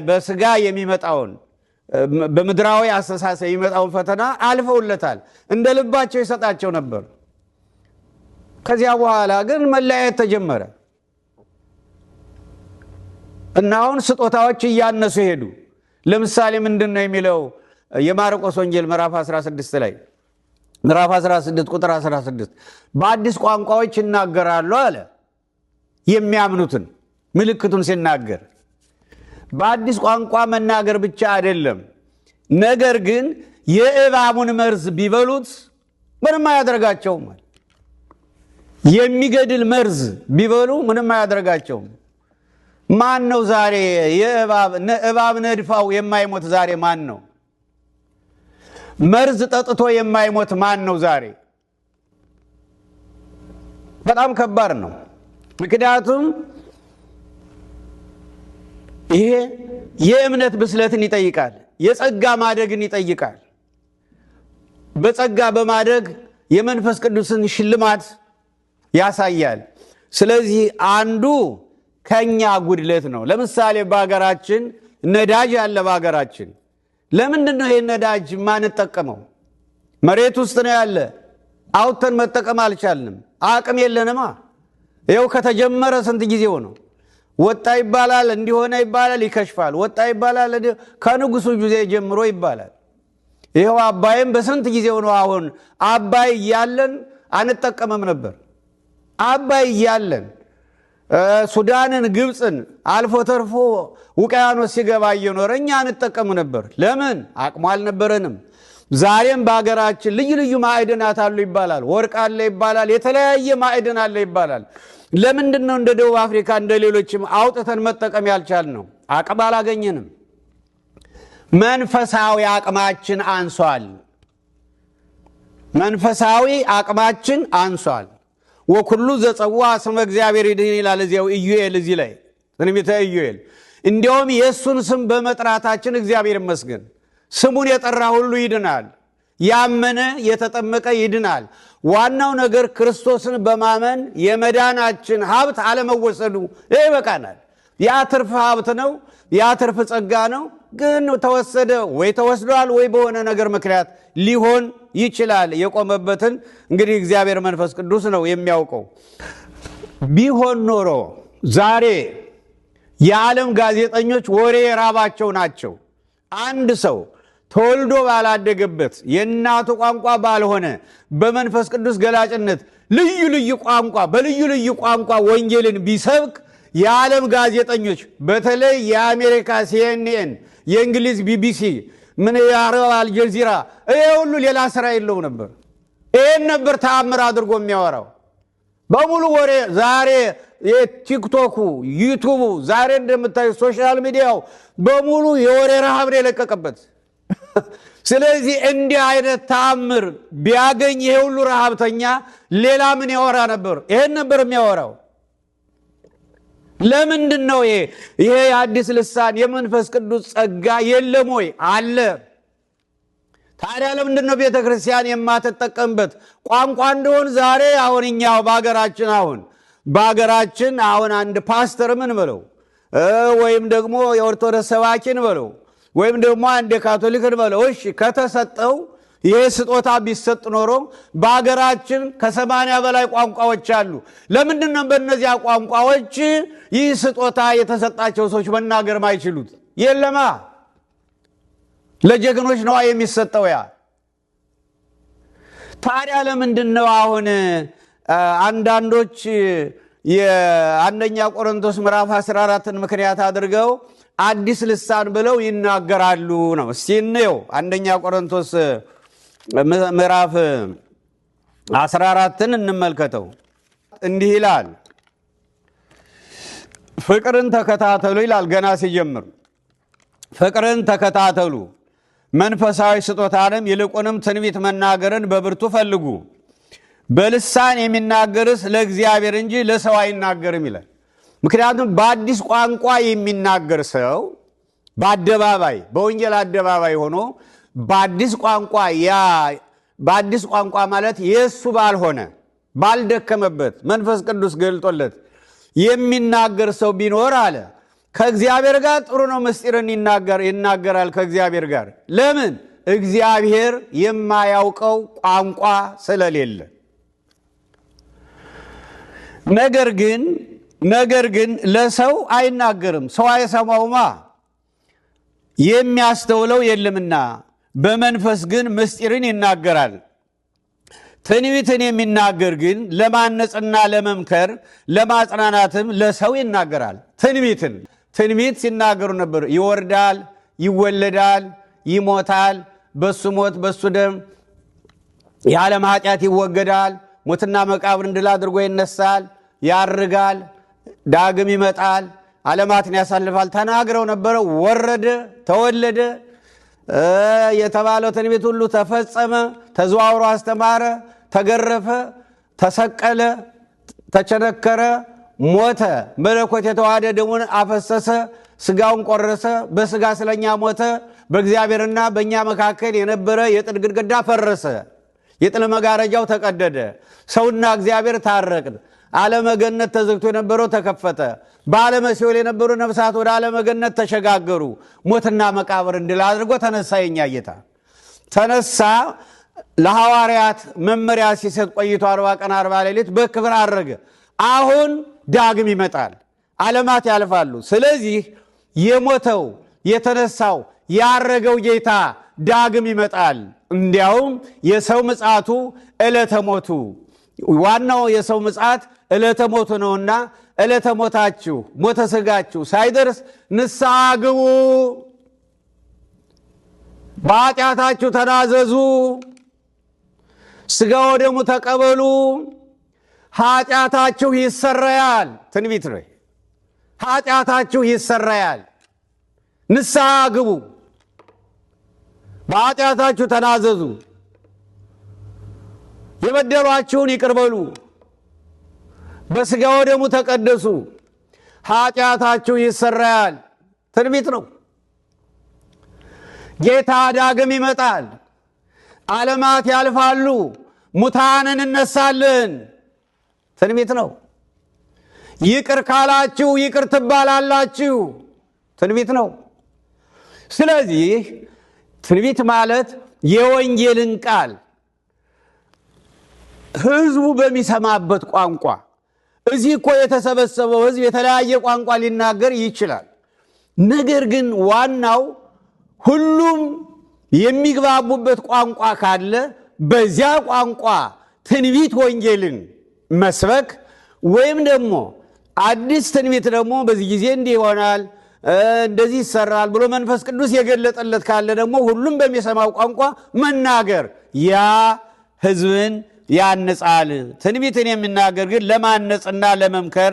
በሥጋ የሚመጣውን በምድራዊ አስተሳሰብ የሚመጣውን ፈተና አልፈውለታል። እንደ ልባቸው ይሰጣቸው ነበር። ከዚያ በኋላ ግን መለያየት ተጀመረ እና አሁን ስጦታዎች እያነሱ ሄዱ። ለምሳሌ ምንድን ነው የሚለው የማርቆስ ወንጌል ምዕራፍ 16 ላይ ምዕራፍ 16 ቁጥር 16 በአዲስ ቋንቋዎች ይናገራሉ አለ። የሚያምኑትን ምልክቱን ሲናገር በአዲስ ቋንቋ መናገር ብቻ አይደለም፣ ነገር ግን የእባቡን መርዝ ቢበሉት ምንም አያደርጋቸውም። የሚገድል መርዝ ቢበሉ ምንም አያደርጋቸውም። ማን ነው ዛሬ እባብ ነድፋው የማይሞት ዛሬ ማን ነው? መርዝ ጠጥቶ የማይሞት ማን ነው ዛሬ? በጣም ከባድ ነው። ምክንያቱም ይሄ የእምነት ብስለትን ይጠይቃል። የጸጋ ማደግን ይጠይቃል። በጸጋ በማደግ የመንፈስ ቅዱስን ሽልማት ያሳያል። ስለዚህ አንዱ ከኛ ጉድለት ነው። ለምሳሌ በአገራችን ነዳጅ ያለ በአገራችን ለምንድን ነው ይሄን ነዳጅ ማንጠቀመው? መሬት ውስጥ ነው ያለ። አውጥተን መጠቀም አልቻልንም። አቅም የለንማ። ይኸው ከተጀመረ ስንት ጊዜው ነው? ወጣ ይባላል፣ እንዲሆነ ይባላል፣ ይከሽፋል። ወጣ ይባላል፣ ከንጉሱ ጊዜ ጀምሮ ይባላል። ይኸው አባይም በስንት ጊዜው ነው? አሁን አባይ ያለን አንጠቀመም ነበር። አባይ እያለን ሱዳንን ግብፅን አልፎ ተርፎ ውቅያኖስ ሲገባ እየኖረ እኛ እንጠቀም ነበር። ለምን? አቅሙ አልነበረንም። ዛሬም በአገራችን ልዩ ልዩ ማዕድናት አሉ ይባላል። ወርቅ አለ ይባላል። የተለያየ ማዕድን አለ ይባላል። ለምንድን ነው እንደ ደቡብ አፍሪካ እንደ ሌሎችም አውጥተን መጠቀም ያልቻልነው? አቅም አላገኘንም። መንፈሳዊ አቅማችን አንሷል። መንፈሳዊ አቅማችን አንሷል። ወኩሉ ዘጸዋ ስመ እግዚአብሔር ይድህን ይላል እዚያው ኢዩኤል እዚህ ላይ ትንቢተ ኢዩኤል። እንዲያውም የእሱን ስም በመጥራታችን እግዚአብሔር ይመስገን። ስሙን የጠራ ሁሉ ይድናል። ያመነ የተጠመቀ ይድናል። ዋናው ነገር ክርስቶስን በማመን የመዳናችን ሀብት አለመወሰዱ ይበቃናል። ያ ትርፍ ሀብት ነው፣ ያ ትርፍ ጸጋ ነው። ግን ተወሰደ ወይ ተወስዷል ወይ በሆነ ነገር ምክንያት ሊሆን ይችላል። የቆመበትን እንግዲህ እግዚአብሔር መንፈስ ቅዱስ ነው የሚያውቀው። ቢሆን ኖሮ ዛሬ የዓለም ጋዜጠኞች ወሬ የራባቸው ናቸው። አንድ ሰው ተወልዶ ባላደገበት የእናቱ ቋንቋ ባልሆነ በመንፈስ ቅዱስ ገላጭነት ልዩ ልዩ ቋንቋ በልዩ ልዩ ቋንቋ ወንጌልን ቢሰብክ የዓለም ጋዜጠኞች በተለይ የአሜሪካ ሲኤንኤን፣ የእንግሊዝ ቢቢሲ፣ ምን የአረብ አልጀዚራ ይሄ ሁሉ ሌላ ስራ የለው ነበር። ይሄን ነበር ተአምር አድርጎ የሚያወራው በሙሉ ወሬ። ዛሬ የቲክቶኩ ዩቱቡ ዛሬ እንደምታዩ ሶሻል ሚዲያው በሙሉ የወሬ ረሃብ ነው የለቀቀበት። ስለዚህ እንዲህ አይነት ተአምር ቢያገኝ ይሄ ሁሉ ረሃብተኛ ሌላ ምን ያወራ ነበር? ይሄን ነበር የሚያወራው። ለምንድን ነው ይሄ የአዲስ ልሳን የመንፈስ ቅዱስ ጸጋ የለም ወይ? አለ። ታዲያ ለምንድን ነው ቤተ ክርስቲያን የማትጠቀምበት? ቋንቋ እንደሆን ዛሬ አሁን እኛው በአገራችን አሁን አንድ ፓስተር ምን በለው ወይም ደግሞ የኦርቶዶክስ ሰባኪን በለው ወይም ደግሞ አንድ የካቶሊክን በለው እሺ ከተሰጠው ይሄ ስጦታ ቢሰጥ ኖሮ በአገራችን ከ80 በላይ ቋንቋዎች አሉ። ለምንድን ነው በእነዚያ ቋንቋዎች ይህ ስጦታ የተሰጣቸው ሰዎች መናገር ማይችሉት? የለማ ለጀግኖች ነው የሚሰጠው ያ። ታዲያ ለምንድን ነው አሁን አንዳንዶች የአንደኛ ቆሮንቶስ ምዕራፍ 14ን ምክንያት አድርገው አዲስ ልሳን ብለው ይናገራሉ ነው? እስቲ እንየው። አንደኛ ቆሮንቶስ ምዕራፍ 14ን እንመልከተው። እንዲህ ይላል፣ ፍቅርን ተከታተሉ ይላል። ገና ሲጀምር ፍቅርን ተከታተሉ፣ መንፈሳዊ ስጦታንም ይልቁንም ትንቢት መናገርን በብርቱ ፈልጉ። በልሳን የሚናገርስ ለእግዚአብሔር እንጂ ለሰው አይናገርም ይላል። ምክንያቱም በአዲስ ቋንቋ የሚናገር ሰው በአደባባይ በወንጌል አደባባይ ሆኖ በአዲስ ቋንቋ ማለት የእሱ ባልሆነ ባልደከመበት መንፈስ ቅዱስ ገልጦለት የሚናገር ሰው ቢኖር አለ ከእግዚአብሔር ጋር ጥሩ ነው፣ ምስጢርን ይናገራል ከእግዚአብሔር ጋር። ለምን? እግዚአብሔር የማያውቀው ቋንቋ ስለሌለ። ነገር ግን ለሰው አይናገርም፣ ሰው አይሰማውማ፣ የሚያስተውለው የለምና፣ በመንፈስ ግን ምስጢርን ይናገራል። ትንቢትን የሚናገር ግን ለማነጽና ለመምከር ለማጽናናትም ለሰው ይናገራል። ትንቢት ሲናገሩ ነበር። ይወርዳል፣ ይወለዳል፣ ይሞታል፣ በሱ ሞት በሱ ደም የዓለም ኃጢአት ይወገዳል፣ ሞትና መቃብርን ድል አድርጎ ይነሳል፣ ያርጋል፣ ዳግም ይመጣል፣ ዓለማትን ያሳልፋል ተናግረው ነበረ። ወረደ፣ ተወለደ፣ የተባለው ትንቢት ሁሉ ተፈጸመ። ተዘዋውሮ አስተማረ፣ ተገረፈ፣ ተሰቀለ፣ ተቸነከረ፣ ሞተ። መለኮት የተዋሃደ ደሙን አፈሰሰ፣ ስጋውን ቆረሰ፣ በስጋ ስለኛ ሞተ። በእግዚአብሔርና በእኛ መካከል የነበረ የጥል ግድግዳ ፈረሰ፣ የጥል መጋረጃው ተቀደደ፣ ሰውና እግዚአብሔር ታረቅን። ዓለመ ገነት ተዘግቶ የነበረው ተከፈተ። በዓለመ ሲኦል የነበሩ ነፍሳት ወደ ዓለመ ገነት ተሸጋገሩ። ሞትና መቃብርን ድል አድርጎ ተነሳ። የኛ ጌታ ተነሳ። ለሐዋርያት መመሪያ ሲሰጥ ቆይቶ 40 ቀን 40 ሌሊት በክብር አረገ። አሁን ዳግም ይመጣል። ዓለማት ያልፋሉ። ስለዚህ የሞተው የተነሳው ያረገው ጌታ ዳግም ይመጣል። እንዲያውም የሰው ምጽአቱ ዕለተ ሞቱ፣ ዋናው የሰው ምጽአት ዕለተ ሞቱ ነውና ዕለተ ሞታችሁ ሞተ ሥጋችሁ ሳይደርስ ንስሐ ግቡ፣ በኃጢአታችሁ ተናዘዙ፣ ሥጋ ወደሙ ተቀበሉ፣ ኃጢአታችሁ ይሰረያል። ትንቢት ነው። ኃጢአታችሁ ይሰረያል። ንስሐ ግቡ፣ በኃጢአታችሁ ተናዘዙ፣ የበደሏችሁን ይቅር በሉ፣ በሥጋ ወደሙ ተቀደሱ፣ ኃጢአታችሁ ይሰረያል። ትንቢት ነው። ጌታ ዳግም ይመጣል። ዓለማት ያልፋሉ፣ ሙታን እንነሳለን። ትንቢት ነው። ይቅር ካላችሁ ይቅር ትባላላችሁ። ትንቢት ነው። ስለዚህ ትንቢት ማለት የወንጌልን ቃል ሕዝቡ በሚሰማበት ቋንቋ። እዚህ እኮ የተሰበሰበው ሕዝብ የተለያየ ቋንቋ ሊናገር ይችላል። ነገር ግን ዋናው ሁሉም የሚግባቡበት ቋንቋ ካለ በዚያ ቋንቋ ትንቢት ወንጌልን መስበክ ወይም ደግሞ አዲስ ትንቢት ደግሞ በዚህ ጊዜ እንዲህ ይሆናል እንደዚህ ይሰራል ብሎ መንፈስ ቅዱስ የገለጠለት ካለ ደግሞ ሁሉም በሚሰማው ቋንቋ መናገር ያ ሕዝብን ያንጻል። ትንቢትን የሚናገር ግን ለማነጽና ለመምከር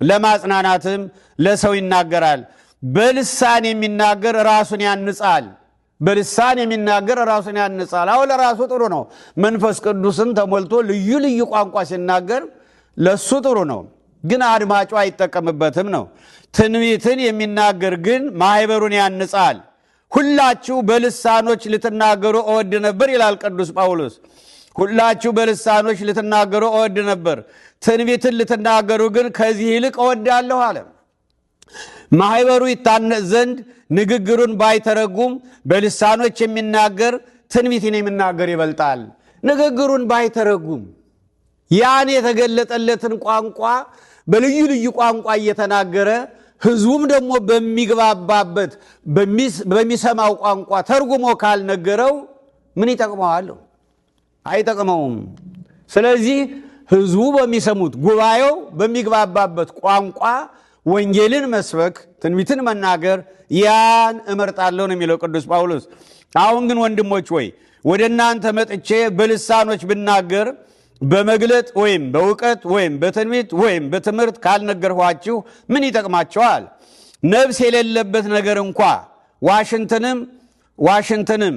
ለማጽናናትም ለሰው ይናገራል። በልሳን የሚናገር ራሱን ያንጻል። በልሳን የሚናገር ራሱን ያንጻል። አሁን ለራሱ ጥሩ ነው። መንፈስ ቅዱስን ተሞልቶ ልዩ ልዩ ቋንቋ ሲናገር ለሱ ጥሩ ነው፣ ግን አድማጩ አይጠቀምበትም ነው። ትንቢትን የሚናገር ግን ማህበሩን ያንጻል። ሁላችሁ በልሳኖች ልትናገሩ እወድ ነበር ይላል ቅዱስ ጳውሎስ። ሁላችሁ በልሳኖች ልትናገሩ እወድ ነበር፣ ትንቢትን ልትናገሩ ግን ከዚህ ይልቅ እወዳለሁ አለ። ማህበሩ ይታነጽ ዘንድ ንግግሩን ባይተረጉም በልሳኖች የሚናገር ትንቢትን የሚናገር ይበልጣል። ንግግሩን ባይተረጉም ያን የተገለጠለትን ቋንቋ በልዩ ልዩ ቋንቋ እየተናገረ ሕዝቡም ደግሞ በሚግባባበት በሚሰማው ቋንቋ ተርጉሞ ካልነገረው ምን ይጠቅመዋል? አይጠቅመውም። ስለዚህ ሕዝቡ በሚሰሙት ጉባኤው በሚግባባበት ቋንቋ ወንጌልን መስበክ ትንቢትን መናገር ያን እመርጣለሁ ነው የሚለው ቅዱስ ጳውሎስ። አሁን ግን ወንድሞች ወይ ወደ እናንተ መጥቼ በልሳኖች ብናገር በመግለጥ ወይም በእውቀት ወይም በትንቢት ወይም በትምህርት ካልነገርኋችሁ ምን ይጠቅማቸዋል? ነፍስ የሌለበት ነገር እንኳ ዋሽንትንም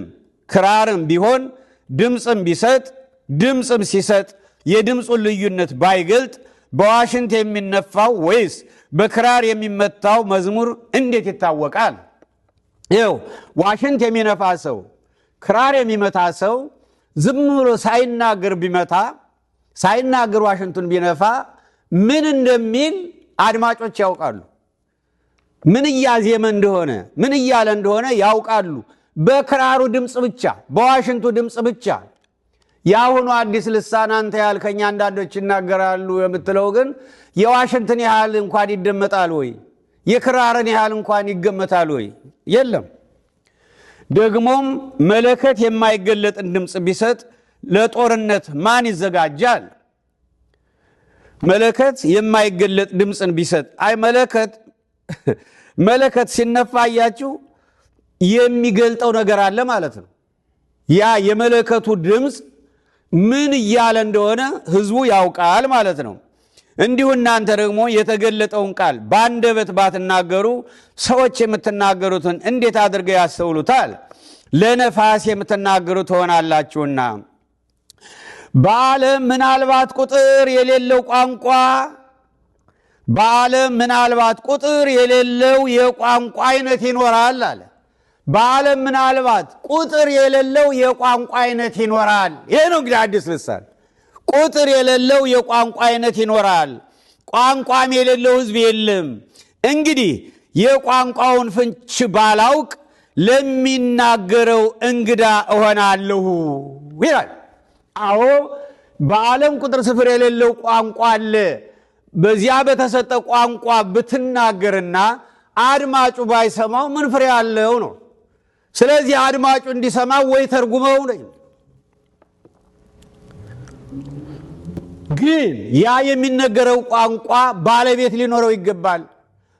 ክራርም ቢሆን ድምፅም ሲሰጥ የድምፁን ልዩነት ባይገልጥ በዋሽንት የሚነፋው ወይስ በክራር የሚመታው መዝሙር እንዴት ይታወቃል? ይኸው ዋሽንት የሚነፋ ሰው ክራር የሚመታ ሰው ዝም ብሎ ሳይናገር ዋሽንቱን ቢነፋ ምን እንደሚል አድማጮች ያውቃሉ። ምን እያዜመ እንደሆነ ምን እያለ እንደሆነ ያውቃሉ። በክራሩ ድምፅ ብቻ በዋሽንቱ ድምፅ ብቻ። የአሁኑ አዲስ ልሳን አንተ ያልከኝ አንዳንዶች ይናገራሉ የምትለው ግን የዋሽንትን ያህል እንኳን ይደመጣል ወይ? የክራርን ያህል እንኳን ይገመታል ወይ? የለም። ደግሞም መለከት የማይገለጥን ድምፅ ቢሰጥ ለጦርነት ማን ይዘጋጃል? መለከት የማይገለጥ ድምፅን ቢሰጥ መለከት ሲነፋ አያችሁ የሚገልጠው ነገር አለ ማለት ነው። ያ የመለከቱ ድምፅ ምን እያለ እንደሆነ ሕዝቡ ያውቃል ማለት ነው። እንዲሁ እናንተ ደግሞ የተገለጠውን ቃል በአንደበት ባትናገሩ ሰዎች የምትናገሩትን እንዴት አድርገው ያስተውሉታል? ለነፋስ የምትናገሩ ትሆናላችሁና። በዓለም ምናልባት ቁጥር የሌለው የቋንቋ አይነት ይኖራል አለ። በዓለም ምናልባት ቁጥር የሌለው የቋንቋ አይነት ይኖራል። ይሄ ነው እንግዲህ አዲስ ልሳን። ቁጥር የሌለው የቋንቋ አይነት ይኖራል፣ ቋንቋም የሌለው ሕዝብ የለም። እንግዲህ የቋንቋውን ፍንጭ ባላውቅ ለሚናገረው እንግዳ እሆናለሁ ይላል። አዎ በዓለም ቁጥር ስፍር የሌለው ቋንቋ አለ። በዚያ በተሰጠ ቋንቋ ብትናገርና አድማጩ ባይሰማው ምን ፍሬ አለው ነው። ስለዚህ አድማጩ እንዲሰማው ወይ ተርጉመው ነው። ግን ያ የሚነገረው ቋንቋ ባለቤት ሊኖረው ይገባል፣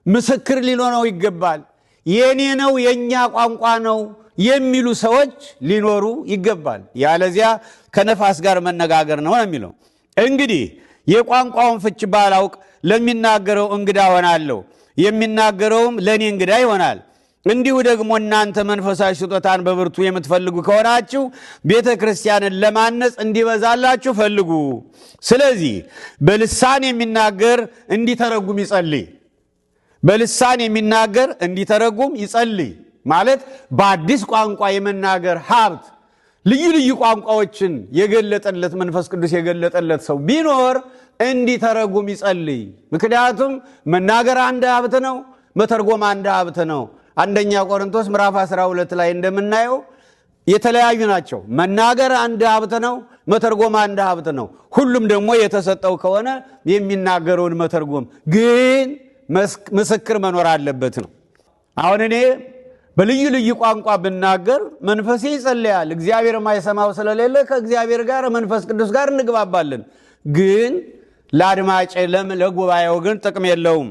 ምስክር ሊኖረው ይገባል። የኔ ነው የኛ ቋንቋ ነው የሚሉ ሰዎች ሊኖሩ ይገባል። ያለዚያ ከነፋስ ጋር መነጋገር ነው የሚለው። እንግዲህ የቋንቋውን ፍች ባላውቅ ለሚናገረው እንግዳ ሆናለሁ፣ የሚናገረውም ለኔ እንግዳ ይሆናል። እንዲሁ ደግሞ እናንተ መንፈሳዊ ስጦታን በብርቱ የምትፈልጉ ከሆናችሁ ቤተ ክርስቲያንን ለማነጽ እንዲበዛላችሁ ፈልጉ። ስለዚህ በልሳን የሚናገር እንዲተረጉም ይጸልይ። በልሳን የሚናገር እንዲተረጉም ይጸልይ ማለት በአዲስ ቋንቋ የመናገር ሀብት ልዩ ልዩ ቋንቋዎችን የገለጠለት መንፈስ ቅዱስ የገለጠለት ሰው ቢኖር እንዲተረጉም ይጸልይ። ምክንያቱም መናገር አንድ ሀብት ነው፣ መተርጎም አንድ ሀብት ነው። አንደኛ ቆሮንቶስ ምዕራፍ 12 ላይ እንደምናየው የተለያዩ ናቸው። መናገር አንድ ሀብት ነው፣ መተርጎም አንድ ሀብት ነው። ሁሉም ደግሞ የተሰጠው ከሆነ የሚናገረውን መተርጎም ግን ምስክር መኖር አለበት ነው። አሁን እኔ በልዩ ልዩ ቋንቋ ብናገር መንፈሴ ይጸልያል። እግዚአብሔር የማይሰማው ስለሌለ ከእግዚአብሔር ጋር መንፈስ ቅዱስ ጋር እንግባባለን። ግን ለአድማጭ ለጉባኤው ግን ጥቅም የለውም።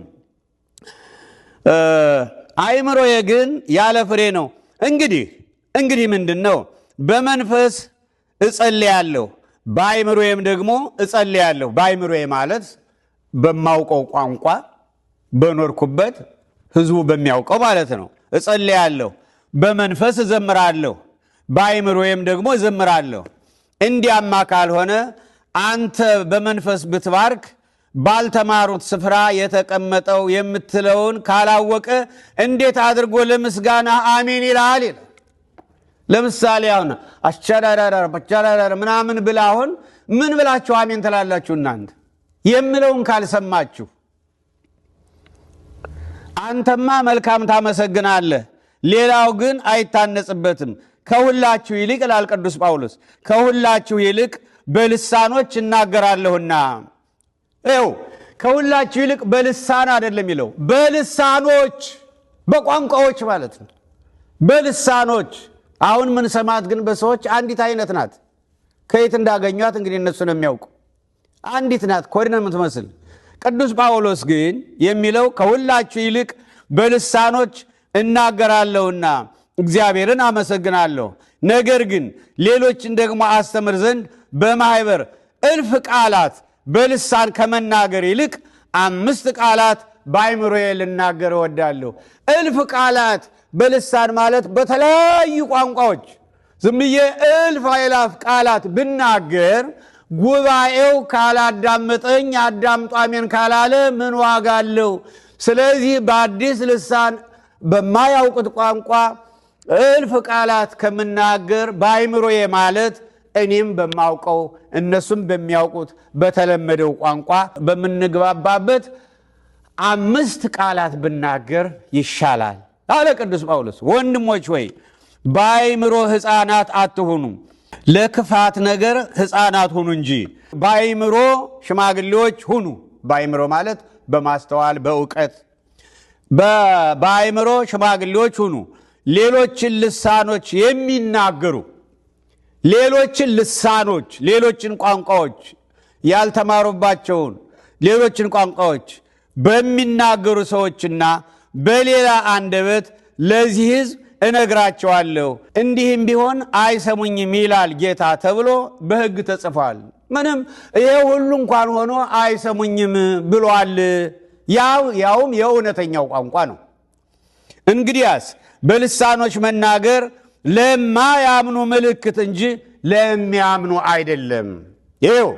አእምሮዬ ግን ያለ ፍሬ ነው። እንግዲህ ምንድን ነው? በመንፈስ እጸልያለሁ፣ በአእምሮዬም ደግሞ እጸልያለሁ። በአእምሮዬ ማለት በማውቀው ቋንቋ በኖርኩበት ህዝቡ በሚያውቀው ማለት ነው። እጸልያለሁ፣ በመንፈስ እዘምራለሁ፣ በአእምሮዬም ደግሞ እዘምራለሁ። እንዲያማ ካልሆነ አንተ በመንፈስ ብትባርክ ባልተማሩት ስፍራ የተቀመጠው የምትለውን ካላወቀ እንዴት አድርጎ ለምስጋና አሜን ይላል ይላል። ለምሳሌ አሁን አቻዳዳዳር ምናምን ብላ አሁን ምን ብላችሁ አሜን ትላላችሁ እናንተ? የምለውን ካልሰማችሁ አንተማ መልካም ታመሰግናለህ፣ ሌላው ግን አይታነጽበትም። ከሁላችሁ ይልቅ ይላል ቅዱስ ጳውሎስ፣ ከሁላችሁ ይልቅ በልሳኖች እናገራለሁና። ይኸው ከሁላችሁ ይልቅ በልሳን አይደለም ይለው፣ በልሳኖች በቋንቋዎች ማለት ነው። በልሳኖች አሁን ምን ሰማት ግን በሰዎች አንዲት አይነት ናት። ከየት እንዳገኟት እንግዲህ እነሱ ነው የሚያውቁ። አንዲት ናት፣ ኮድን የምትመስል። ቅዱስ ጳውሎስ ግን የሚለው ከሁላችሁ ይልቅ በልሳኖች እናገራለሁና እግዚአብሔርን አመሰግናለሁ። ነገር ግን ሌሎችን ደግሞ አስተምር ዘንድ በማህበር እልፍ ቃላት በልሳን ከመናገር ይልቅ 5 ቃላት በአእምሮዬ ልናገር እወዳለሁ። እልፍ ቃላት በልሳን ማለት በተለያዩ ቋንቋዎች ዝም ብዬ እልፍ አእላፍ ቃላት ብናገር ጉባኤው ካላዳመጠኝ አዳምጡ አሜን ካላለ ምን ዋጋ አለው? ስለዚህ በአዲስ ልሳን በማያውቁት ቋንቋ እልፍ ቃላት ከምናገር በአእምሮዬ ማለት እኔም በማውቀው እነሱም በሚያውቁት በተለመደው ቋንቋ በምንግባባበት 5 ቃላት ብናገር ይሻላል አለ ቅዱስ ጳውሎስ። ወንድሞች ወይ በአእምሮ ሕፃናት አትሁኑ፣ ለክፋት ነገር ሕፃናት ሁኑ እንጂ በአእምሮ ሽማግሌዎች ሁኑ። በአእምሮ ማለት በማስተዋል በእውቀት በአእምሮ ሽማግሌዎች ሁኑ። ሌሎችን ልሳኖች የሚናገሩ ሌሎችን ቋንቋዎች ያልተማሩባቸውን ሌሎችን ቋንቋዎች በሚናገሩ ሰዎችና በሌላ አንደበት ለዚህ ሕዝብ እነግራቸዋለሁ፣ እንዲህም ቢሆን አይሰሙኝም ይላል ጌታ ተብሎ በሕግ ተጽፏል። ምንም ይሄ ሁሉ እንኳን ሆኖ አይሰሙኝም ብሏል። ያውም የእውነተኛው ቋንቋ ነው። እንግዲያስ በልሳኖች መናገር ለማያምኑ ምልክት እንጂ ለሚያምኑ አይደለም። ይኸው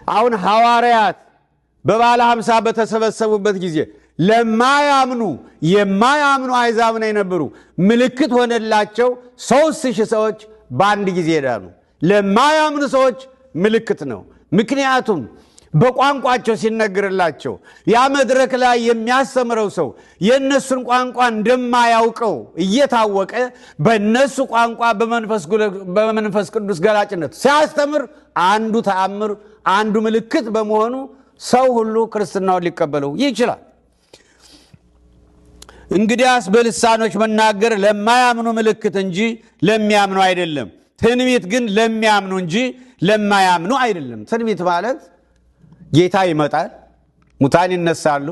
አሁን ሐዋርያት በበዓለ ሃምሳ በተሰበሰቡበት ጊዜ የማያምኑ አሕዛብ ነው የነበሩ። ምልክት ሆነላቸው። 3000 ሰዎች በአንድ ጊዜ ዳኑ። ለማያምኑ ሰዎች ምልክት ነው። ምክንያቱም በቋንቋቸው ሲነገርላቸው ያ መድረክ ላይ የሚያስተምረው ሰው የእነሱን ቋንቋ እንደማያውቀው እየታወቀ በእነሱ ቋንቋ በመንፈስ ቅዱስ ገላጭነት ሲያስተምር አንዱ ተአምር አንዱ ምልክት በመሆኑ ሰው ሁሉ ክርስትናውን ሊቀበለው ይችላል። እንግዲያስ በልሳኖች መናገር ለማያምኑ ምልክት እንጂ ለሚያምኑ አይደለም። ትንቢት ግን ለሚያምኑ እንጂ ለማያምኑ አይደለም። ትንቢት ማለት ጌታ ይመጣል፣ ሙታን ይነሳሉ፣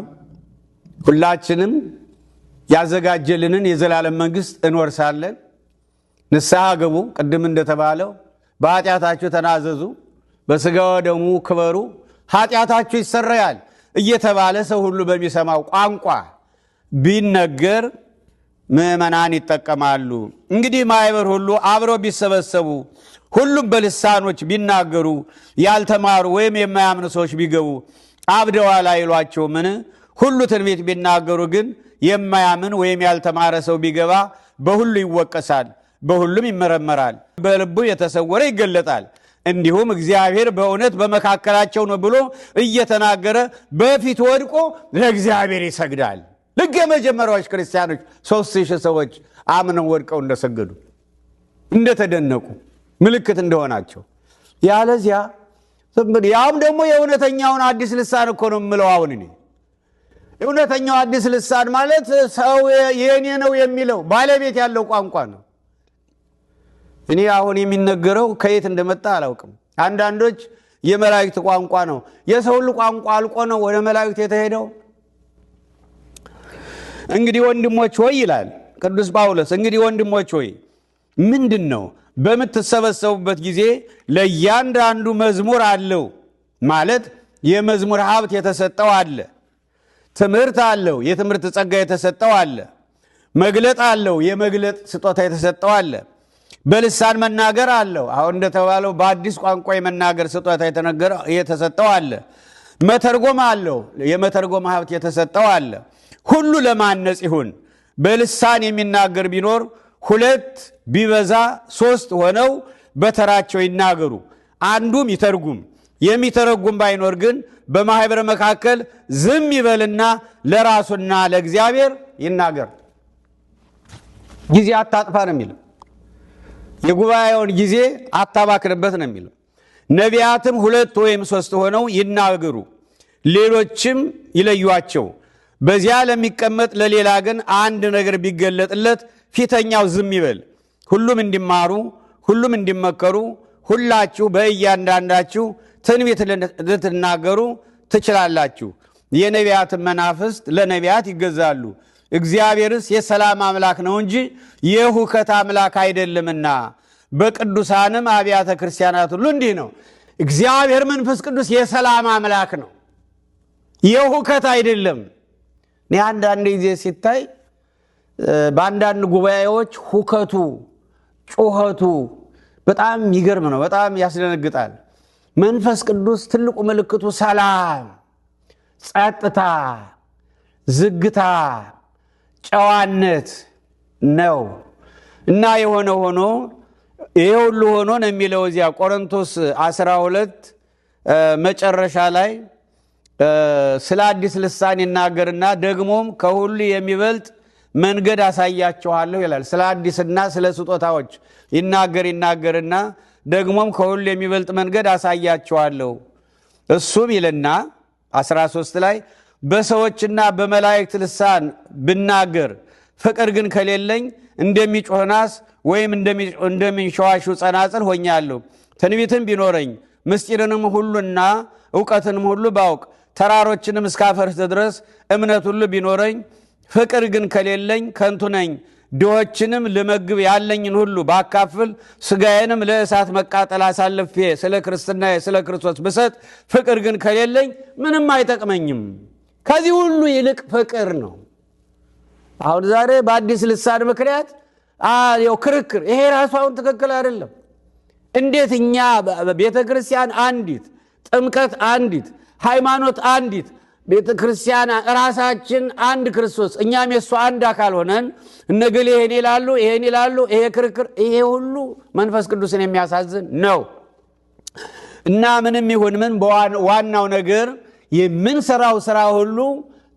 ሁላችንም ያዘጋጀልንን የዘላለም መንግስት እንወርሳለን። ንስሐ ግቡ፣ ቅድም እንደተባለው በኃጢአታችሁ ተናዘዙ፣ በሥጋው ደሙ ክበሩ፣ ኃጢአታችሁ ይሰረያል እየተባለ ሰው ሁሉ በሚሰማው ቋንቋ ቢነገር ምዕመናን ይጠቀማሉ። እንግዲህ ማኅበር ሁሉ አብረው ቢሰበሰቡ ሁሉም በልሳኖች ቢናገሩ ያልተማሩ ወይም የማያምኑ ሰዎች ቢገቡ አብደዋል አይሏቸውምን? ሁሉ ትንቢት ቢናገሩ ግን የማያምን ወይም ያልተማረ ሰው ቢገባ በሁሉ ይወቀሳል፣ በሁሉም ይመረመራል፣ በልቡ የተሰወረ ይገለጣል። እንዲሁም እግዚአብሔር በእውነት በመካከላቸው ነው ብሎ እየተናገረ በፊት ወድቆ ለእግዚአብሔር ይሰግዳል። ልክ የመጀመሪያዎች ክርስቲያኖች 3000 ሰዎች አምነው ወድቀው እንደሰገዱ እንደተደነቁ ምልክት እንደሆናቸው። ያለዚያ ያውም ደግሞ የእውነተኛውን አዲስ ልሳን እኮ ነው የምለው። አሁን እኔ እውነተኛው አዲስ ልሳን ማለት ሰው የኔ ነው የሚለው ባለቤት ያለው ቋንቋ ነው። እኔ አሁን የሚነገረው ከየት እንደመጣ አላውቅም። አንዳንዶች የመላእክት ቋንቋ ነው፣ የሰው ሁሉ ቋንቋ አልቆ ነው ወደ መላእክት የተሄደው። እንግዲህ ወንድሞች ሆይ ይላል ቅዱስ ጳውሎስ፣ እንግዲህ ወንድሞች ሆይ ምንድን ነው? በምትሰበሰቡበት ጊዜ ለእያንዳንዱ መዝሙር አለው ማለት የመዝሙር ሀብት የተሰጠው አለ፣ ትምህርት አለው፣ የትምህርት ጸጋ የተሰጠው አለ፣ መግለጥ አለው፣ የመግለጥ ስጦታ የተሰጠው አለ፣ በልሳን መናገር አለው፣ አሁን እንደተባለው በአዲስ ቋንቋ የመናገር ስጦታ የተሰጠው አለ፣ መተርጎም አለው፣ የመተርጎም ሀብት የተሰጠው አለ። ሁሉ ለማነጽ ይሁን። በልሳን የሚናገር ቢኖር 2 ቢበዛ 3 ሆነው በተራቸው ይናገሩ፣ አንዱም ይተርጉም። የሚተረጉም ባይኖር ግን በማኅበር መካከል ዝም ይበልና ለራሱና ለእግዚአብሔር ይናገር። ጊዜ አታጥፋ ነው የሚለው። የጉባኤውን ጊዜ አታባክንበት ነው የሚለው። ነቢያትም 2 ወይም 3 ሆነው ይናገሩ፣ ሌሎችም ይለዩአቸው። በዚያ ለሚቀመጥ ለሌላ ግን አንድ ነገር ቢገለጥለት ፊተኛው ዝም ይበል። ሁሉም እንዲማሩ፣ ሁሉም እንዲመከሩ፣ ሁላችሁ በእያንዳንዳችሁ ትንቢት ልትናገሩ ትችላላችሁ። የነቢያትን መናፍስት ለነቢያት ይገዛሉ፣ እግዚአብሔርስ የሰላም አምላክ ነው እንጂ የሁከት አምላክ አይደለምና። በቅዱሳንም አብያተ ክርስቲያናት ሁሉ እንዲህ ነው። እግዚአብሔር መንፈስ ቅዱስ የሰላም አምላክ ነው፣ የሁከት አይደለም። እኔ አንዳንድ ጊዜ ሲታይ በአንዳንድ ጉባኤዎች ሁከቱ፣ ጩኸቱ በጣም ይገርም ነው፣ በጣም ያስደነግጣል። መንፈስ ቅዱስ ትልቁ ምልክቱ ሰላም፣ ጸጥታ፣ ዝግታ፣ ጨዋነት ነው እና የሆነ ሆኖ ይሄ ሁሉ ሆኖ ነው የሚለው እዚያ ቆሮንቶስ 12 መጨረሻ ላይ ስለ አዲስ ልሳን ይናገርና ደግሞም ከሁሉ የሚበልጥ መንገድ አሳያችኋለሁ ይላል። ስለ አዲስና ስለ ስጦታዎች ይናገርና ደግሞም ከሁሉ የሚበልጥ መንገድ አሳያችኋለሁ። እሱም ይልና 13 ላይ በሰዎችና በመላእክት ልሳን ብናገር ፍቅር ግን ከሌለኝ እንደሚጮህ ናስ ወይም እንደሚንሸዋሹ ጸናጽል ሆኛለሁ። ትንቢትም ቢኖረኝ ምስጢርንም ሁሉና ዕውቀትንም ሁሉ ባውቅ ተራሮችንም እስካፈርስ ድረስ እምነት ሁሉ ቢኖረኝ ፍቅር ግን ከሌለኝ ከንቱ ነኝ። ድሆችንም ልመግብ ያለኝን ሁሉ ባካፍል ሥጋዬንም ለእሳት መቃጠል አሳልፌ ስለ ክርስትናዬ ስለ ክርስቶስ ብሰጥ ፍቅር ግን ከሌለኝ ምንም አይጠቅመኝም። ከዚህ ሁሉ ይልቅ ፍቅር ነው። አሁን ዛሬ በአዲስ ልሳን ምክንያት ክርክር፣ ይሄ ራሱ አሁን ትክክል አይደለም። እንዴት እኛ ቤተ ክርስቲያን አንዲት፣ ጥምቀት አንዲት፣ ሃይማኖት አንዲት፣ ቤተ ክርስቲያን ራሳችን አንድ ክርስቶስ፣ እኛም የሱ አንድ አካል ሆነን እነገሌ ይሄን ይላሉ፣ ይሄ ክርክር፣ ይሄ ሁሉ መንፈስ ቅዱስን የሚያሳዝን ነው እና ምንም ይሁን ምን ዋናው ነገር የምንሰራው ስራ ሁሉ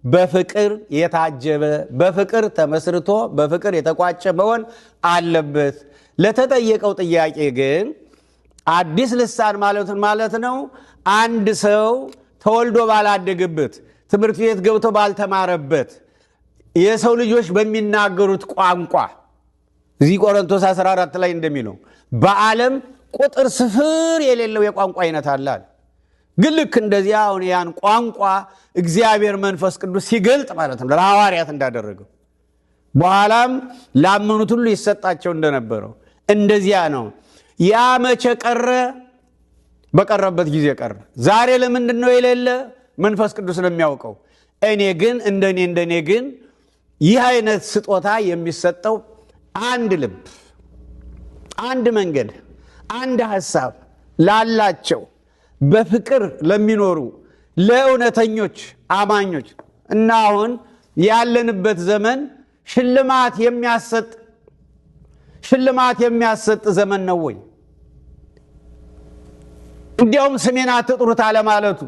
በፍቅር የታጀበ በፍቅር ተመስርቶ በፍቅር የተቋጨ መሆን አለበት። ለተጠየቀው ጥያቄ ግን አዲስ ልሳን ማለት ነው አንድ ሰው ተወልዶ ባላደገበት፣ ትምህርት ቤት ገብቶ ባልተማረበት የሰው ልጆች በሚናገሩት ቋንቋ እዚህ ቆሮንቶስ 14 ላይ እንደሚለው በዓለም ቁጥር ስፍር የሌለው የቋንቋ አይነት አለ። ግን ልክ እንደዚያ አሁን ያን ቋንቋ እግዚአብሔር መንፈስ ቅዱስ ሲገልጥ ማለት ነው ለሐዋርያት እንዳደረገው በኋላም ላመኑት ሁሉ ይሰጣቸው እንደነበረው እንደዚያ ነው። ያ መቼ ቀረ? በቀረበት ጊዜ ቀረ። ዛሬ ለምንድን ነው የሌለ? መንፈስ ቅዱስ ነው የሚያውቀው። እኔ ግን እንደኔ ግን ይህ አይነት ስጦታ የሚሰጠው አንድ ልብ፣ አንድ መንገድ፣ አንድ ሐሳብ ላላቸው በፍቅር ለሚኖሩ ለእውነተኞች አማኞች እና አሁን ያለንበት ዘመን ሽልማት የሚያሰጥ ዘመን ነው ወይ? እንዲያውም ስሜን አትጥሩት አለማለቱ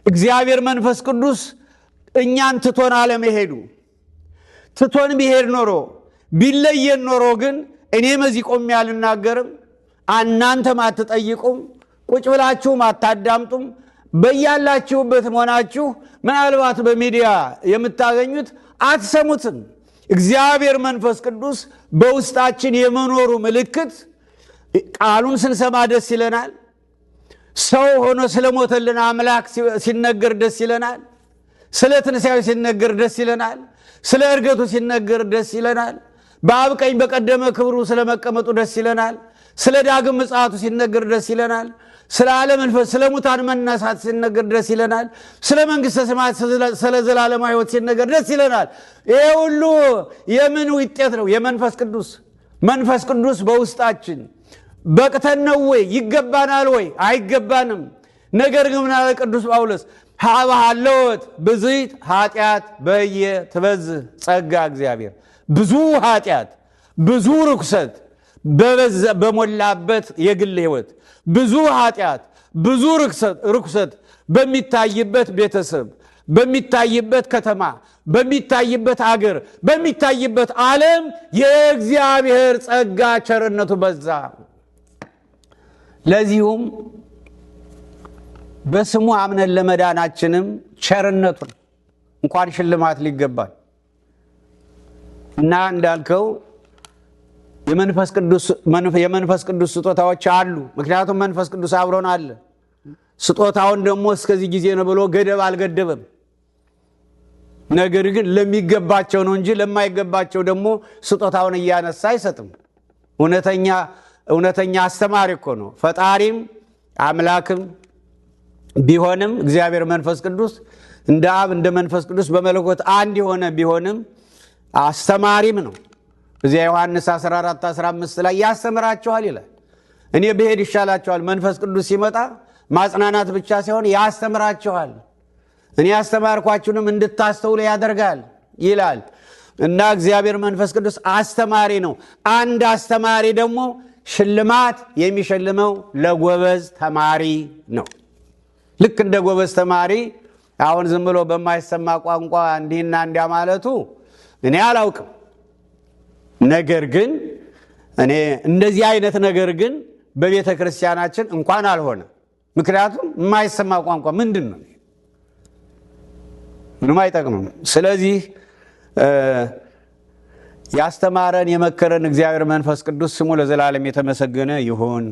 እግዚአብሔር መንፈስ ቅዱስ እኛን ትቶን አለመሄዱ ትቶን ቢሄድ ኖሮ ቢለየን ኖሮ ግን እኔም እዚህ ቆሜ አልናገርም፣ እናንተም አትጠይቁም፣ ቁጭ ብላችሁም አታዳምጡም። በያላችሁበት ሆናችሁ ምናልባት በሚዲያ የምታገኙት አትሰሙትም። እግዚአብሔር መንፈስ ቅዱስ በውስጣችን የመኖሩ ምልክት ቃሉን ስንሰማ ደስ ይለናል። ሰው ሆኖ ስለሞተልን አምላክ ሲነገር ደስ ይለናል። ስለ ትንሣኤው ሲነገር ደስ ይለናል። ስለ እርገቱ ሲነገር ደስ ይለናል። በአብ ቀኝ በቀደመ ክብሩ ስለመቀመጡ ደስ ይለናል። ስለ ዳግም ምጽአቱ ሲነገር ደስ ይለናል። ስለ ዓለም መንፈስ ስለ ሙታን መነሳት ሲነገር ደስ ይለናል። ስለ መንግሥተ ሰማያት ስለ ዘላለማዊ ሕይወት ሲነገር ደስ ይለናል። ይሄ ሁሉ የምን ውጤት ነው? የመንፈስ ቅዱስ። መንፈስ ቅዱስ በውስጣችን በቅተን ነው ወይ? ይገባናል ወይ? አይገባንም። ነገር ግን ምን አለ ቅዱስ ጳውሎስ? ሀበ ሀለወት ብዝይት ኃጢአት በየ ትበዝህ ጸጋ እግዚአብሔር። ብዙ ኃጢአት ብዙ ርኩሰት በሞላበት የግል ሕይወት ብዙ ኃጢአት ብዙ ርኩሰት በሚታይበት ቤተሰብ በሚታይበት ከተማ በሚታይበት አገር በሚታይበት ዓለም የእግዚአብሔር ጸጋ ቸርነቱ በዛ። ለዚሁም በስሙ አምነን ለመዳናችንም ቸርነቱን እንኳን ሽልማት ሊገባል እና እንዳልከው የመንፈስ ቅዱስ ስጦታዎች አሉ። ምክንያቱም መንፈስ ቅዱስ አብሮን አለ። ስጦታውን ደግሞ እስከዚህ ጊዜ ነው ብሎ ገደብ አልገደበም። ነገር ግን ለሚገባቸው ነው እንጂ ለማይገባቸው ደግሞ ስጦታውን እያነሳ አይሰጥም። እውነተኛ አስተማሪ እኮ ነው። ፈጣሪም አምላክም ቢሆንም እግዚአብሔር መንፈስ ቅዱስ እንደ አብ እንደ መንፈስ ቅዱስ በመለኮት አንድ የሆነ ቢሆንም አስተማሪም ነው። እዚያ ዮሐንስ 14:15 ላይ ያስተምራችኋል ይላል። እኔ ብሄድ ይሻላችኋል። መንፈስ ቅዱስ ሲመጣ ማጽናናት ብቻ ሳይሆን ያስተምራችኋል፣ እኔ ያስተማርኳችሁንም እንድታስተውሉ ያደርጋል ይላል እና እግዚአብሔር መንፈስ ቅዱስ አስተማሪ ነው። አንድ አስተማሪ ደግሞ ሽልማት የሚሸልመው ለጎበዝ ተማሪ ነው። ልክ እንደ ጎበዝ ተማሪ አሁን ዝም ብሎ በማይሰማ ቋንቋ እንዲህና እንዲያ ማለቱ እኔ አላውቅም። ነገር ግን እኔ እንደዚህ አይነት ነገር ግን በቤተ ክርስቲያናችን እንኳን አልሆነ። ምክንያቱም የማይሰማ ቋንቋ ምንድን ነው? ምንም አይጠቅምም። ስለዚህ ያስተማረን የመከረን እግዚአብሔር መንፈስ ቅዱስ ስሙ ለዘላለም የተመሰገነ ይሁን።